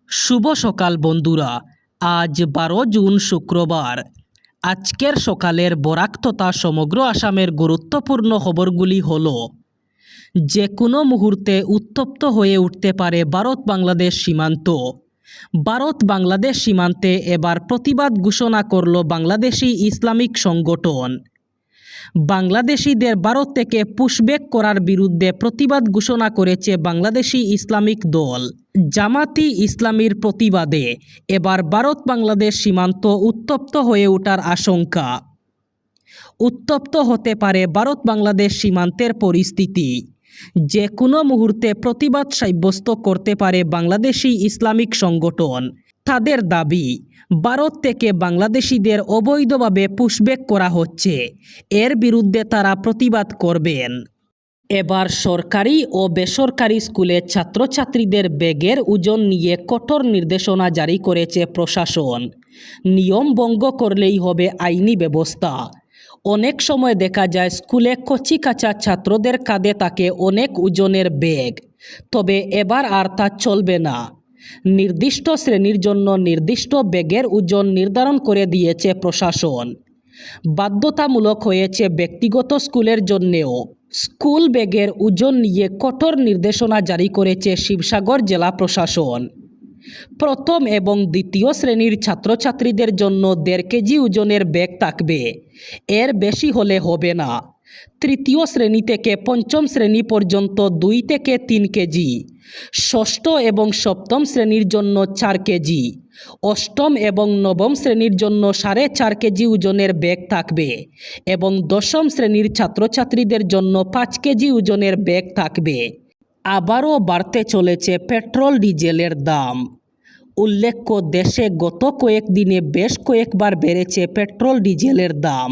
শুভ সকাল বন্ধুরা। আজ 12 জুন শুক্রবার। আজকের সকালের বরাক তথা সমগ্র আসামের গুরুত্বপূর্ণ খবরগুলি হলো, যে কোনো মুহূর্তে উত্তপ্ত হয়ে উঠতে পারে ভারত বাংলাদেশ সীমান্ত। ভারত বাংলাদেশ সীমান্তে এবার প্রতিবাদ ঘোষণা করল বাংলাদেশি ইসলামিক সংগঠন। বাংলাদেশিদের ভারত থেকে পুশব্যাক করার বিরুদ্ধে প্রতিবাদ ঘোষণা করেছে বাংলাদেশি ইসলামিক দল জামাতি ইসলামীর প্রতিবাদে এবার ভারত বাংলাদেশ সীমান্ত উত্তপ্ত হয়ে ওঠার আশঙ্কা। উত্তপ্ত হতে পারে ভারত বাংলাদেশ সীমান্তের পরিস্থিতি। যে কোনো মুহূর্তে প্রতিবাদ সাব্যস্ত করতে পারে বাংলাদেশি ইসলামিক সংগঠন। তাদের দাবি, ভারত থেকে বাংলাদেশিদের অবৈধভাবে পুশব্যাক করা হচ্ছে, এর বিরুদ্ধে তারা প্রতিবাদ করবেন। এবার সরকারি ও বেসরকারি স্কুলে ছাত্রছাত্রীদের ব্যাগের ওজন নিয়ে কঠোর নির্দেশনা জারি করেছে প্রশাসন। নিয়ম ভঙ্গ করলেই হবে আইনি ব্যবস্থা। অনেক সময় দেখা যায় স্কুলে কচিকাঁচা ছাত্রদের কাঁধে থাকে অনেক ওজনের ব্যাগ, তবে এবার আর তা চলবে না। নির্দিষ্ট শ্রেণীর জন্য নির্দিষ্ট ব্যাগের ওজন নির্ধারণ করে দিয়েছে প্রশাসন। বাধ্যতামূলক হয়েছে ব্যক্তিগত স্কুলের জন্যেও। স্কুল ব্যাগের ওজন নিয়ে কঠোর নির্দেশনা জারি করেছে শিবসাগর জেলা প্রশাসন। প্রথম এবং দ্বিতীয় শ্রেণীর ছাত্রছাত্রীদের জন্য 1.5 কেজি ওজনের ব্যাগ থাকবে, এর বেশি হলে হবে না। তৃতীয় শ্রেণী থেকে পঞ্চম শ্রেণী পর্যন্ত 2 থেকে 3 কেজি। ষষ্ঠ এবং সপ্তম শ্রেণীর জন্য 4 কেজি। অষ্টম এবং নবম শ্রেণীর জন্য 4.5 কেজি ওজনের ব্যাগ থাকবে এবং দশম শ্রেণীর ছাত্রছাত্রীদের জন্য 5 কেজি ওজনের ব্যাগ থাকবে। আবারও বাড়তে চলেছে পেট্রোল ডিজেলের দাম। উল্লেখ্য, দেশে গত কয়েকদিনে বেশ কয়েকবার বেড়েছে পেট্রোল ডিজেলের দাম।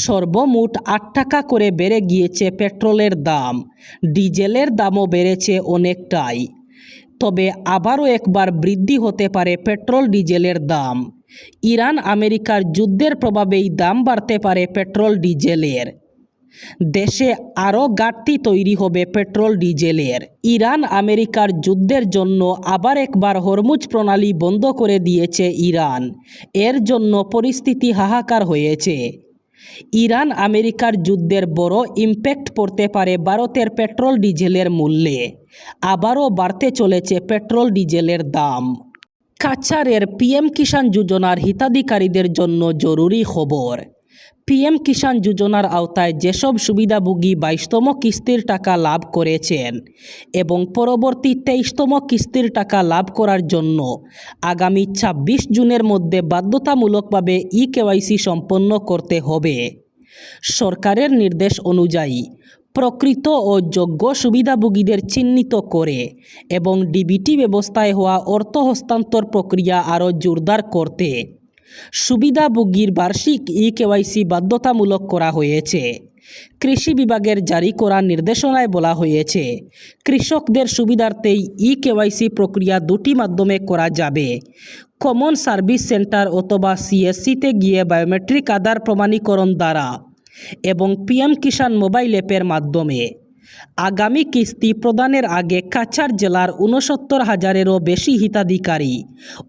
সর্বমোট 8 টাকা করে বেড়ে গিয়েছে পেট্রোলের দাম। ডিজেলের দামও বেড়েছে অনেকটাই। তবে আবারও একবার বৃদ্ধি হতে পারে পেট্রোল ডিজেলের দাম। ইরান আমেরিকার যুদ্ধের প্রভাবেই দাম বাড়তে পারে পেট্রোল ডিজেলের। দেশে আরও ঘাটতি তৈরি হবে পেট্রোল ডিজেলের। ইরান আমেরিকার যুদ্ধের জন্য আবার একবার হরমুজ প্রণালী বন্ধ করে দিয়েছে ইরান। এর জন্য পরিস্থিতি হাহাকার হয়েছে। ইরান আমেরিকার যুদ্ধের বড় ইম্প্যাক্ট পড়তে পারে ভারতের পেট্রোল ডিজেলের মূল্যে। আবারও বাড়তে চলেছে পেট্রোল ডিজেলের দাম। কাছাড়ের পিএম কিষাণ যোজনার হিতাধিকারীদের জন্য জরুরি খবর। পিএম কিষাণ যোজনার আওতায় যেসব সুবিধাভোগী 22তম কিস্তির টাকা লাভ করেছেন এবং পরবর্তী 23তম কিস্তির টাকা লাভ করার জন্য আগামী 26 জুনের মধ্যে বাধ্যতামূলকভাবে ইকেওয়াইসি সম্পন্ন করতে হবে। সরকারের নির্দেশ অনুযায়ী প্রকৃত ও যোগ্য সুবিধাভোগীদের চিহ্নিত করে এবং ডিবিটি ব্যবস্থায় হওয়া অর্থ হস্তান্তর প্রক্রিয়া আরও জোরদার করতে সুবিধাভোগীর বার্ষিক ইকেওয়াইসি বাধ্যতামূলক করা হয়েছে। কৃষি বিভাগের জারি করা নির্দেশনায় বলা হয়েছে, কৃষকদের সুবিধার্থেই ইকেওয়াইসি প্রক্রিয়া 2টি মাধ্যমে করা যাবে: কমন সার্ভিস সেন্টার অথবা সিএসসিতে গিয়ে বায়োমেট্রিক আধার প্রমাণীকরণ দ্বারা এবং পিএম কিষাণ মোবাইল অ্যাপের মাধ্যমে। আগামী কিস্তি প্রদানের আগে কাছাড় জেলার 69,000-এরও বেশি হিতাধিকারী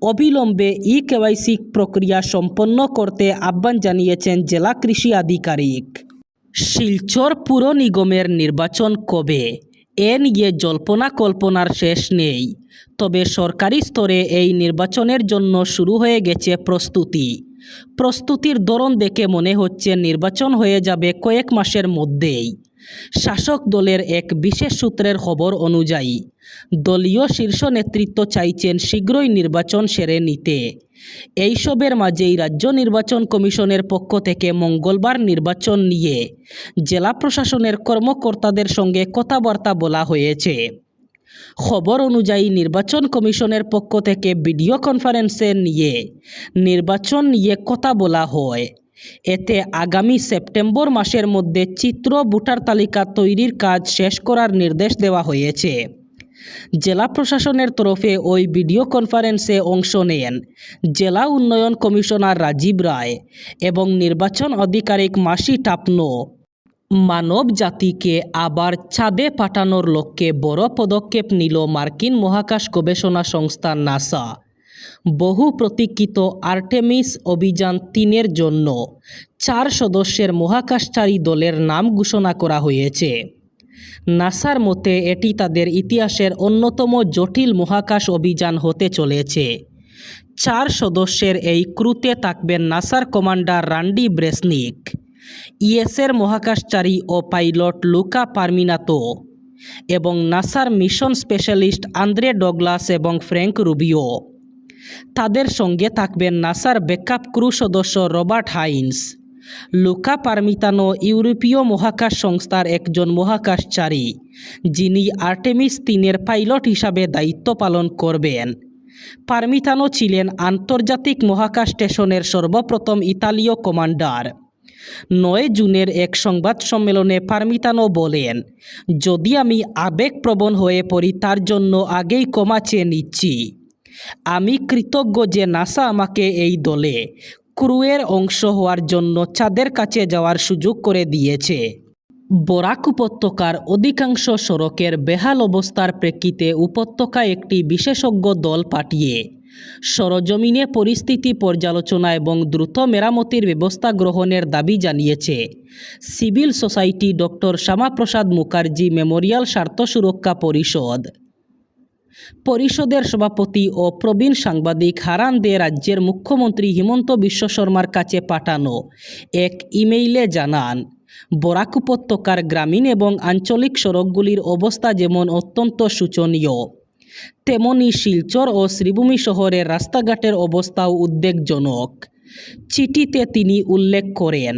অবিলম্বে ইকেওয়াইসি প্রক্রিয়া সম্পন্ন করতে আহ্বান জানিয়েছেন জেলা কৃষি আধিকারিক। শিলচর পুর নিগমের নির্বাচন কবে, এ নিয়ে জল্পনা কল্পনার শেষ নেই। তবে সরকারি স্তরে এই নির্বাচনের জন্য শুরু হয়ে গেছে প্রস্তুতির ধরন দেখে মনে হচ্ছে নির্বাচন হয়ে যাবে কয়েক মাসের মধ্যেই। শাসক দলের এক বিশেষ সূত্রের খবর অনুযায়ী দলীয় শীর্ষ নেতৃত্ব চাইছেন শীঘ্রই নির্বাচন সেরে নিতে। এইসবের মাঝেই রাজ্য নির্বাচন কমিশনের পক্ষ থেকে মঙ্গলবার নির্বাচন নিয়ে জেলা প্রশাসনের কর্মকর্তাদের সঙ্গে কথাবার্তা বলা হয়েছে। খবর অনুযায়ী নির্বাচন কমিশনের পক্ষ থেকে ভিডিও কনফারেন্সে নির্বাচন নিয়ে কথা বলা হয়। এতে আগামী সেপ্টেম্বর মাসের মধ্যে চিত্র ভোটার তালিকা তৈরির কাজ শেষ করার নির্দেশ দেওয়া হয়েছে। জেলা প্রশাসনের তরফে ওই ভিডিও কনফারেন্সে অংশ নেন জেলা উন্নয়ন কমিশনার রাজীব রায় এবং নির্বাচন আধিকারিক মাসি টাপনো। মানব জাতিকে আবার চাঁদে পাঠানোর লক্ষ্যে বড় পদক্ষেপ নিল মার্কিন মহাকাশ গবেষণা সংস্থা নাসা। বহু প্রতীক্ষিত আর্টেমিস অভিযান 3-এর জন্য 4 সদস্যের মহাকাশচারী দলের নাম ঘোষণা করা হয়েছে। নাসার মতে এটি তাদের ইতিহাসের অন্যতম জটিল মহাকাশ অভিযান হতে চলেছে। 4 সদস্যের এই ক্রুতে থাকবেন নাসার কমান্ডার রান্ডি ব্রেসনিক, ইএসের মহাকাশচারী ও পাইলট লুকা পারমিনাতো এবং নাসার মিশন স্পেশালিস্ট আন্দ্রে ডগলাস এবং ফ্র্যাঙ্ক রুবিও। তাদের সঙ্গে থাকবেন নাসার ব্যাকআপ ক্রু সদস্য রবার্ট হাইন্স। লুকা পারমিতানো ইউরোপীয় মহাকাশ সংস্থার একজন মহাকাশচারী, যিনি আর্টেমিস 3-এর পাইলট হিসাবে দায়িত্ব পালন করবেন। পারমিতানো ছিলেন আন্তর্জাতিক মহাকাশ স্টেশনের সর্বপ্রথম ইতালীয় কমান্ডার। 9 জুনের এক সংবাদ সম্মেলনে পারমিতানো বলেন, যদি আমি আবেগপ্রবণ হয়ে পড়ি তার জন্য আগেই ক্ষমা চেয়ে নিচ্ছি। আমি কৃতজ্ঞ যে নাসা আমাকে এই দলে ক্রুয়ের অংশ হওয়ার জন্য চাঁদের কাছে যাওয়ার সুযোগ করে দিয়েছে। বরাক উপত্যকার অধিকাংশ সড়কের বেহাল অবস্থার প্রেক্ষিতে উপত্যকায় একটি বিশেষজ্ঞ দল পাঠিয়ে সরজমিনে পরিস্থিতি পর্যালোচনা এবং দ্রুত মেরামতির ব্যবস্থা গ্রহণের দাবি জানিয়েছে civil society doctor Shyamaprasad Mukherjee memorial স্বার্থ সুরক্ষা পরিষদ। পরিষদের সভাপতি ও প্রবীণ সাংবাদিক হারান দে রাজ্যের মুখ্যমন্ত্রী হিমন্ত বিশ্ব শর্মার কাছে পাঠানো এক ইমেইলে জানান, বরাক উপত্যকার গ্রামীণ এবং আঞ্চলিক সড়কগুলির অবস্থা যেমন অত্যন্ত শোচনীয়, তেমনি শিলচর ও শ্রীভূমি শহরের রাস্তাঘাটের অবস্থাও উদ্বেগজনক। চিঠিতে তিনি উল্লেখ করেন,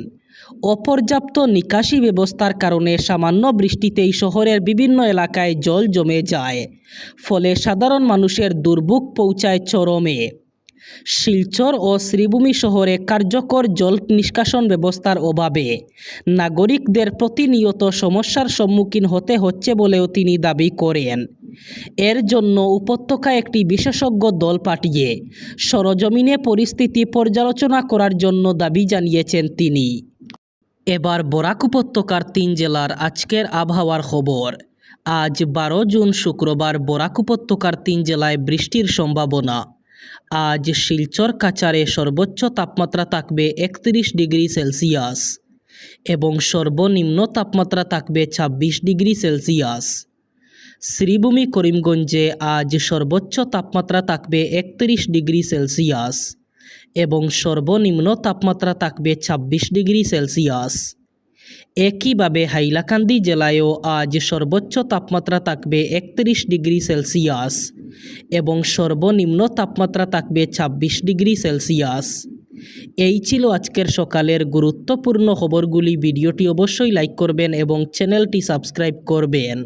অপর্যাপ্ত নিকাশি ব্যবস্থার কারণে সামান্য বৃষ্টিতেই শহরের বিভিন্ন এলাকায় জল জমে যায়, ফলে সাধারণ মানুষের দুর্ভোগ পৌঁছায় চরমে। শিলচর ও শ্রীভূমি শহরে কার্যকর জল নিষ্কাশন ব্যবস্থার অভাবে নাগরিকদের প্রতিনিয়ত সমস্যার সম্মুখীন হতে হচ্ছে বলেও তিনি দাবি করেন। এর জন্য উপত্যকায় একটি বিশেষজ্ঞ দল পাঠিয়ে সরজমিনে পরিস্থিতি পর্যালোচনা করার জন্য দাবি জানিয়েছেন তিনি। এবার বরাক উপত্যকার 3 জেলার আজকের আবহাওয়ার খবর। আজ 12 জুন শুক্রবার বরাক উপত্যকার 3 জেলায় বৃষ্টির সম্ভাবনা। আজ শিলচর কাছাড়ে সর্বোচ্চ তাপমাত্রা থাকবে 31 ডিগ্রি সেলসিয়াস এবং সর্বনিম্ন তাপমাত্রা থাকবে 26 ডিগ্রি সেলসিয়াস। শ্রীভূমি করিমগঞ্জে আজ সর্বোচ্চ তাপমাত্রা থাকবে 31 ডিগ্রি সেলসিয়াস এবং সর্বনিম্ন তাপমাত্রা থাকবে 26 ডিগ্রি সেলসিয়াস। একইভাবে হাইলাকান্দি জেলায়ও আজ সর্বোচ্চ তাপমাত্রা থাকবে 31 ডিগ্রি সেলসিয়াস এবং সর্বনিম্ন তাপমাত্রা থাকবে 26 ডিগ্রি সেলসিয়াস। এই ছিল আজকের সকালের গুরুত্বপূর্ণ খবরগুলি। ভিডিওটি অবশ্যই লাইক করবেন এবং চ্যানেলটি সাবস্ক্রাইব করবেন।